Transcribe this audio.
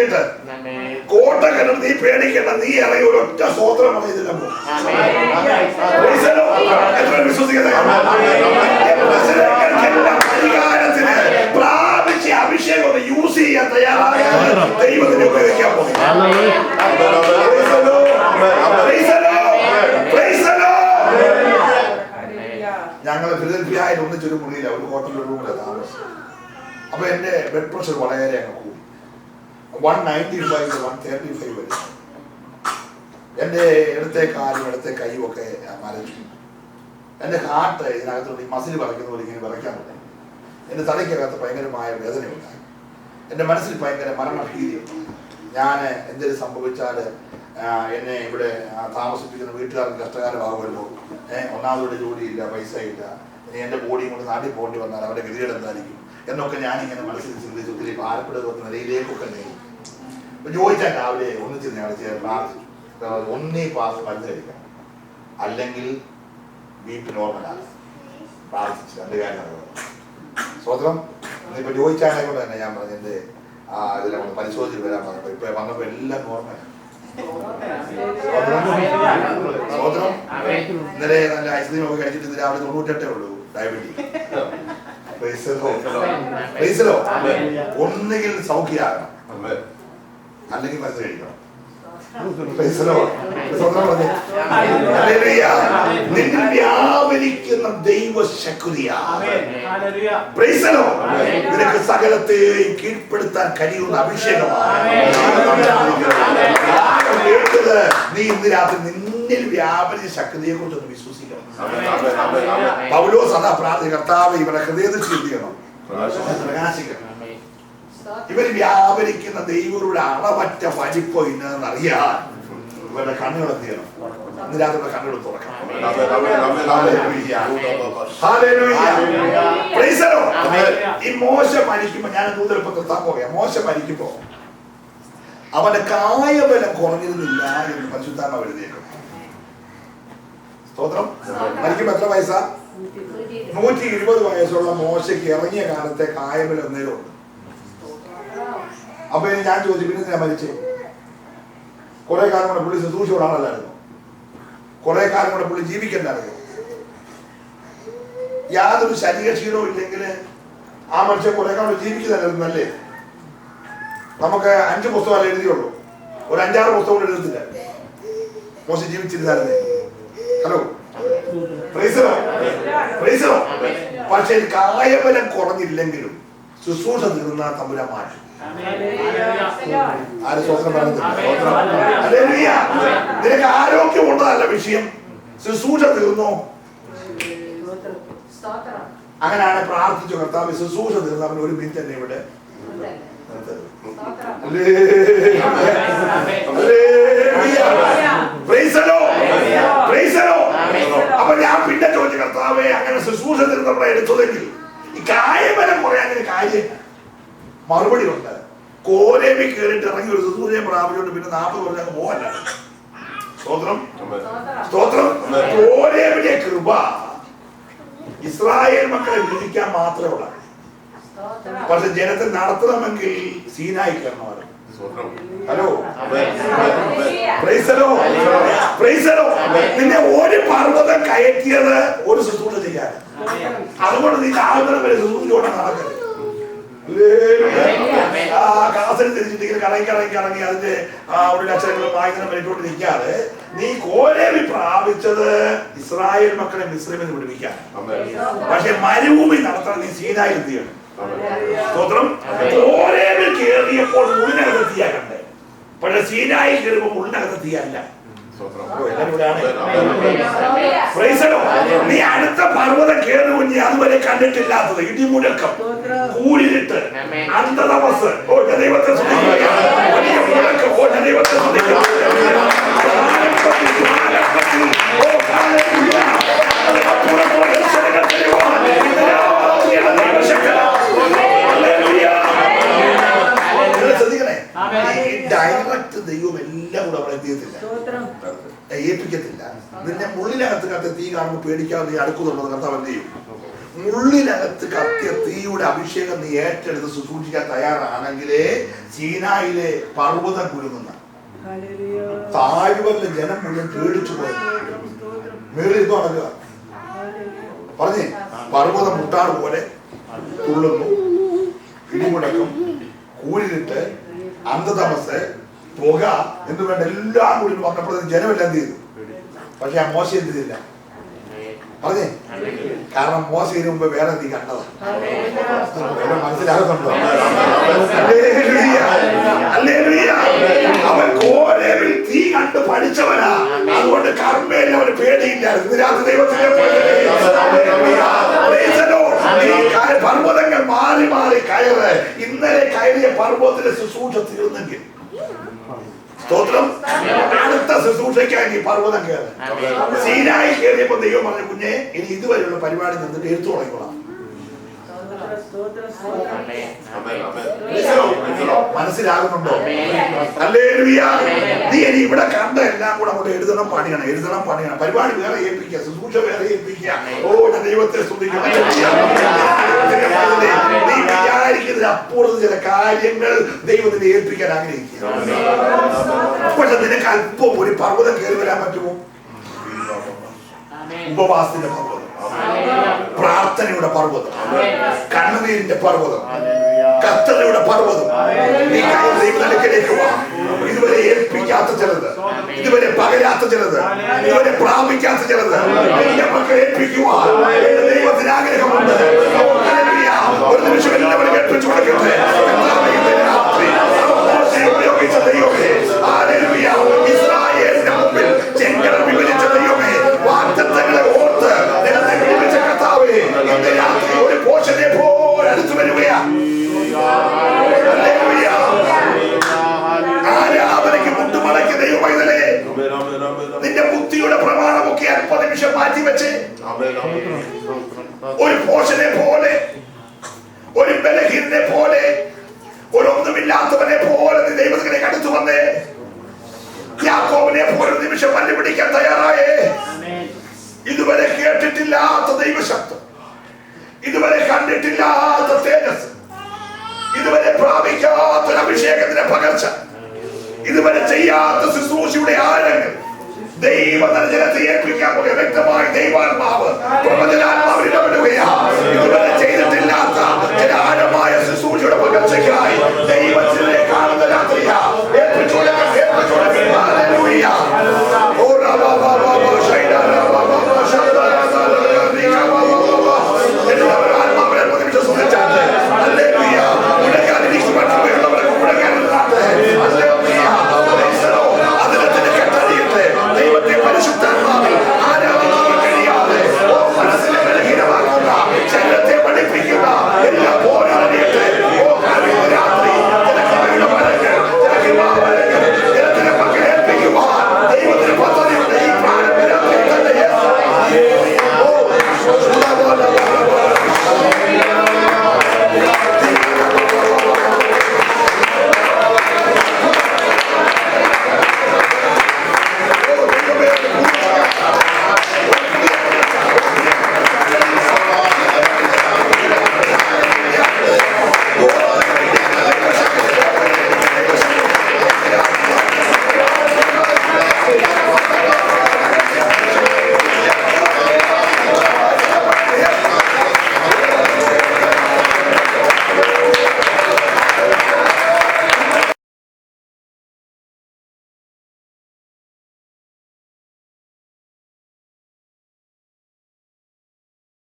പൊക്കിയിട്ട് കോട്ട കണ്ടു. നീ പേടിക്കണ്ട, നീ ഇറങ്ങി ഒരൊറ്റ സ്തോത്രം ഇതിലപ്പോ വിശ്വസിക്കുന്നത് അധികാരത്തിന് പ്രാപിച്ച അഭിഷേകം ഒന്ന് യൂസ് ചെയ്യാൻ തയ്യാറായ ദൈവത്തിന് ഉപയോഗിക്കാൻ പോകും. ഞങ്ങള് ഫിലദൽഫിയയിൽ ഒന്നിച്ചൊരു മുറിയില്ല, ഒരു ഹോട്ടലിൽ റൂമിലാണ് താമസം. അപ്പൊ എന്റെ ബ്ലഡ് പ്രഷർ വളരെ അങ്ങ് കൂടി. 195 135 വരെ. എന്റെ ഇടത്തെ കാലും ഇടത്തെ കൈയും ഒക്കെ മരച്ചു. എന്റെ ഹാർട്ട് ഇതിനകത്തോട്ട് ഈ മസിൽ വിറയ്ക്കുന്ന പോലെ ഇങ്ങനെ വിറയ്ക്കാൻ തുടങ്ങി. എന്റെ തലയ്ക്കകത്ത് ഭയങ്കരമായ വേദനയുണ്ടായി. എന്റെ മനസ്സിൽ ഭയങ്കര മരണഭീതിയുണ്ടായി. ഞാൻ എന്തെങ്കിലും സംഭവിച്ചാൽ എന്നെ ഇവിടെ താമസിപ്പിക്കുന്ന വീട്ടുകാർക്ക് കഷ്ടകാലമാകുമല്ലോ. ഒന്നാമതോടെ ജോലിയില്ല, പൈസ ഇല്ല, ഇനി എൻ്റെ ബോഡിയും കൊണ്ട് നാട്ടിൽ പോകേണ്ടി വന്നാൽ അവരുടെ ഗതികേട് എന്തായിരിക്കും എന്നൊക്കെ ഞാനിങ്ങനെ മനസ്സിൽ ചിന്തിച്ച് ഒത്തിരി ഭാരപ്പെടുന്ന നിലയിലേക്കൊക്കെ നീങ്ങി. അപ്പൊ ചോദിച്ചാൽ രാവിലെ ഒന്നിച്ചിരുന്ന് ഞങ്ങൾ പ്രാർത്ഥിച്ചു. ഒന്നേ പാസ് മരുന്ന് കഴിക്കണം, അല്ലെങ്കിൽ ബീപി നോർമലാണ്. പ്രാർത്ഥിച്ചു. രണ്ട് കാര്യം സ്വതന്ത്രം ഇപ്പൊ ചോദിച്ചാലെ കൊണ്ട് തന്നെ ഞാൻ പറഞ്ഞു എന്റെ ഇതെല്ലാം കൊണ്ട് പരിശോധിച്ച് വരാൻ പറഞ്ഞപ്പോ ഇപ്പൊ വന്നപ്പോ എല്ലാം നോർമലാണ്. ഇന്നലെ നല്ല ഐസ്ക്രീം ഒക്കെ കഴിച്ചിട്ട് രാവിലെ 98 ഉള്ളൂ ഡയബറ്റീസ്. ഒന്നുകിൽ സൗഖ്യമാകണം, അല്ലെങ്കിൽ മരുന്ന് കഴിക്കണം. നിന്നിൽ വ്യാപരിക്കുന്ന ദൈവശക്തിയാണ്. നിനക്ക് സകലത്തെയും കീഴ്പ്പെടുത്താൻ കഴിയുന്ന അഭിഷേകമാണ്. നീ ഇന്ന് രാത്രി നിന്നിൽ വ്യാപരിച്ച ശക്തിയെ കുറിച്ചൊന്ന് വിശ്വസിക്കണം. പൗലോസ് അതാ പ്രാർത്ഥന, കർത്താവ് ഇവരുടെ ഹൃദയത്തിൽ ചിന്തിക്കണം, പ്രകാശിക്കണം. ഇവർ വ്യാപരിക്കുന്ന ദൈവരുടെ അളവറ്റ വലിപ്പം ഇന്നതെന്നറിയാൻ ഇവരുടെ കണ്ണുകൾ എന്ത് ചെയ്യണം? ഇന്ന് രാത്രിയുടെ കണ്ണുകൾ തുറക്കണം. ഈ മോശ മരിക്കുമ്പോ, ഞാൻ ദൂതരപ്പം നിർത്താൻ പോവുക. മോശ മരിക്കുമ്പോ അവന്റെ കായബലം കുറഞ്ഞിരുന്നില്ല എന്ന് പരിശുദ്ധാത്മാവ് എഴുതിയേക്കും. സ്തോത്രം. മരിക്കുമ്പോ എത്ര വയസ്സാ? 120 വയസ്സുള്ള മോശയ്ക്ക് ഇറങ്ങിയ കാലത്തെ കായബലം എന്നേരം ഉണ്ട്. അപ്പൊ ഞാൻ ചോദിച്ചു, പിന്നെ ഞാൻ മരിച്ചേ? കുറെ കാലം കൂടെ പുള്ളി ശുശ്രൂഷയുടെ ആളല്ലായിരുന്നു? കുറെ കാലം കൂടെ പുള്ളി ജീവിക്കണ്ടായിരുന്നു? യാതൊരു ശരീരക്ഷീണവും ഇല്ലെങ്കിൽ ആ മനുഷ്യൻ കുറെ കാലം ജീവിക്കുന്നല്ലേ? നമുക്ക് 5 പുസ്തകമല്ല എഴുതിയുള്ളൂ, ഒരു 5-6 പുസ്തകം കൂടെ എഴുതത്തില്ല. മോശം ജീവിച്ചിരുന്നായിരുന്നേ. ഹലോ, പക്ഷെ കായബലം കുറഞ്ഞില്ലെങ്കിലും ശുശ്രൂഷ തീർന്ന തമ്പുരാൻ മാറ്റും. ആര് സ്വപ്നം പറഞ്ഞില്ല? നിനക്ക് ആരോഗ്യം ഉണ്ടതല്ല വിഷയം, ശുശ്രൂഷ തീർന്നോ? അങ്ങനെയാണ് പ്രാർത്ഥിച്ചു, കർത്താവ് ശുശ്രൂഷ തീർന്ന അവൻ 1 മിനിറ്റ് തന്നെ ഇവിടെ. അപ്പൊ ഞാൻ പിന്നെ ചോദിച്ചു, കർത്താവേ അങ്ങനെ ശുശ്രൂഷ തീർന്നവിടെ എടുത്തതെങ്കിൽ ഈ കായബലം കുറയാൻ കാര്യം മറുപടി ഉണ്ട്. കോരേബി കയറിയിട്ട് ഇറങ്ങി ഒരു ശുശ്രൂഷയും പ്രാപിച്ചുകൊണ്ട് പിന്നെ 40 കൊല്ലം പോകല്ല. സ്തോത്രം, സ്തോത്രം. കോരേബിന്റെ കൃപ ഇസ്രായേൽ മക്കളെ വിധിക്കാൻ മാത്രമേ ഉള്ളൂ. പക്ഷെ ജനത്തെ നടത്തണമെങ്കിൽ സീനായി കയറണമായിരുന്നു. ഹലോ, നിന്നെ ഒരു പർവ്വതം കയറ്റിയത് ഒരു ശുശ്രൂഷ ചെയ്യാൻ. അതുകൊണ്ട് നീ ആളുകളെ വരെ ശുശ്രൂഷയോടെ നടക്കരുത്. കാസരി തിരിച്ചിട്ട് കറങ്ങി അതിന്റെ ഒരു അക്ഷരങ്ങളും വായിക്കുന്ന മേലോട്ട് നിൽക്കാതെ നീ കോരേബി പ്രാപിച്ചത് ഇസ്രായേൽ മക്കളെ മിസ്രൈമിൽ നിന്ന് വിടുവിക്കാൻ. പക്ഷെ മരുഭൂമി നടത്താൻ നീ സീനായി എന്ത് ചെയ്യണം? സ്തോത്രം. കോരേബിൽ കയറിയപ്പോൾ ഉള്ളിനകത്ത് തീയാ കണ്ടേ, പക്ഷെ സീനായി കയറുമ്പോൾ ഉള്ളിനകത്ത് തീയല്ല. നീ അടുത്ത പർവ്വതം കയറി കുഞ്ഞി അതുവരെ കണ്ടിട്ടില്ലാത്തത് ഇടിമുഴക്കം, കൂരിട്ട്, അന്ധതമസ്. ദൈവത്തെ ഡയറക്റ്റ് ദൈവം എല്ലാം കൂടെ അവിടെ എത്തിയത്തില്ല, ഏൽപ്പിക്കത്തില്ല. നിന്നെ ഉള്ളിനകത്ത് തീ കാണുമ്പോൾ പേടിക്കാതെ നീ അടുക്കുന്നുള്ളത് കർത്താവ് എന്ത് ചെയ്യും? മുള്ളിനകത്ത് കത്തിയ തീയുടെ അഭിഷേകം നീ ഏറ്റെടുത്ത് ശുശ്രൂഷിക്കാൻ തയ്യാറാണെങ്കിലേ സീനായിലെ പർവ്വതം കുലുങ്ങുന്ന താഴ്വല്ല ജനം മുഴുവൻ പേടിച്ചു പോയി. മേളിൽ തുടങ്ങുക പറഞ്ഞേ, പർവ്വതം മുട്ടാട് പോലെ തുള്ളുന്നു, ഇടിമുടക്കം, കൂരിട്ട്, അന്ധതമസ്, പുക എന്ന് വേണ്ട എല്ലാം കൂടി വന്നപ്പോഴത്തേക്ക് ജനമെല്ലാം എന്ത് ചെയ്തു? പക്ഷെ ആ മോശം എന്ത് ചെയ്തില്ല? പറഞ്ഞേ, കാരണം മോശത്തിന് മുമ്പ് വേറെ നീ കണ്ടതാ. മനസ്സിലാകുന്നുണ്ടോ? അവൻ കോരേവിൽ തീ കണ്ട് പഠിച്ചവനാ, അതുകൊണ്ട് കർമ്മേൽ അവന് പേടിയില്ല. പർവ്വതങ്ങൾ മാറി മാറി കയറ്. ഇന്നലെ കയറിയ പർവ്വതത്തിലെ ശുശ്രൂഷ തീർന്നെങ്കിൽ സ്തോത്രം, അടുത്ത ശുശ്രൂഷയ്ക്കായി നീ പർവ്വതം കയറി. സീനായി കയറിയപ്പോ ദൈവം പറഞ്ഞു, കുഞ്ഞെ ഇനി ഇതുവരെയുള്ള പരിപാടി നിന്നിട്ട് എടുത്തു തുടങ്ങിക്കോളാം. മനസ്സിലാകുന്നുണ്ടോ? ഹല്ലേലൂയ. നീ ഇനി ഇവിടെ കണ്ട എല്ലാം കൂടെ അങ്ങോട്ട് എഴുതണം പണിയണം, എഴുതണം പണിയണം. പരിപാടി വേറെ ഏൽപ്പിക്കുക, ശുശ്രൂഷ വേറെ ഏൽപ്പിക്കുക. ഓ, ഞാൻ ദൈവത്തെ സ്തുതിക്കണം. നീ വിചാരിക്കുന്നതിന് അപ്പുറത്ത് ചില കാര്യങ്ങൾ ദൈവത്തിന് ഏൽപ്പിക്കാൻ ആഗ്രഹിക്കുക. പക്ഷെ നിനക്ക് അല്പം ഒരു പർവ്വതം കയറി വരാൻ പറ്റുമോ? ഉപവാസത്തിന്റെ പർവ്വതം, പ്രാർത്ഥനയുടെ പർവ്വതം, കണ്ണുനീരിന്റെ പർവ്വതം, കത്തലയുടെ പർവ്വതം. നീ ദൈവത്തിലേക്ക് വാ. ഇതുവരെ ഏൽപ്പിക്കാത്ത ചിലത്, ഇതുവരെ പകരാത്ത ചിലത്, ഇതുവരെ പ്രാപിക്കാത്ത ചിലത് നിന്റെ മക്കളെ ഏൽപ്പിക്കുവാൻ ദൈവത്തിന് ആഗ്രഹമുണ്ട്. ഒരു നിമിഷം എല്ലാവരും ഏൽപ്പിച്ചു കൊടുക്കട്ടെ. ഉപയോഗിച്ച ദൈവമേ, ഇസ്രായേലിന്റെ മുമ്പിൽ ചെങ്കടൽ വിഭജിച്ച ദൈവമേ, വാഗ്ദത്തങ്ങളെ ഓർത്ത് നിലത്തെ വിളിച്ച കർത്താവേ, ഇന്ന് രാത്രി ഒരു പോഷനെ പോലെ അടുത്തു വരികയാണ്. ആരാധനയ്ക്ക് മുട്ടുമടക്കിയ ദൈവമൈതലേ, നിന്റെ ബുദ്ധിയുടെ പ്രമാണമൊക്കെ അല്പനിമിഷം മാറ്റിവെച്ച് ഒരു പോഷനെ പോലെ, ഒരു ബലഹീനനെ പോലെ, ഒരൊന്നുമില്ലാത്തവനെ പോലെ നീ ദൈവത്തിലേക്ക് അടുത്തു വന്നേ. യാക്കോബിനെ പോലെ ഒരു നിമിഷം മല്ലുപിടിക്കാൻ തയ്യാറായേ. ഇതുവരെ കേട്ടിട്ടില്ലാത്ത ദൈവശബ്ദം, ഇതുവരെ കണ്ടിട്ടില്ലാത്ത തേജസ്, ഇതുവരെ പ്രാപിക്കാത്തൊരു അഭിഷേകത്തിന്റെ പകർച്ച, ഇതുവരെ ചെയ്യാത്ത ശുശ്രൂഷയുടെ ആഴങ്ങൾ ദൈവജനത്തെ ഏൽപ്പിക്കാൻ പോലെ വ്യക്തമായി ദൈവാത്മാവ് പ്രവചനാത്മാവിൽ ഇടപെടുകയാണ്. ഇതുവരെ ചെയ്തിട്ടില്ലാത്ത ചില ആഴമായ ശുശ്രൂഷയുടെ പകർച്ചയ്ക്കായി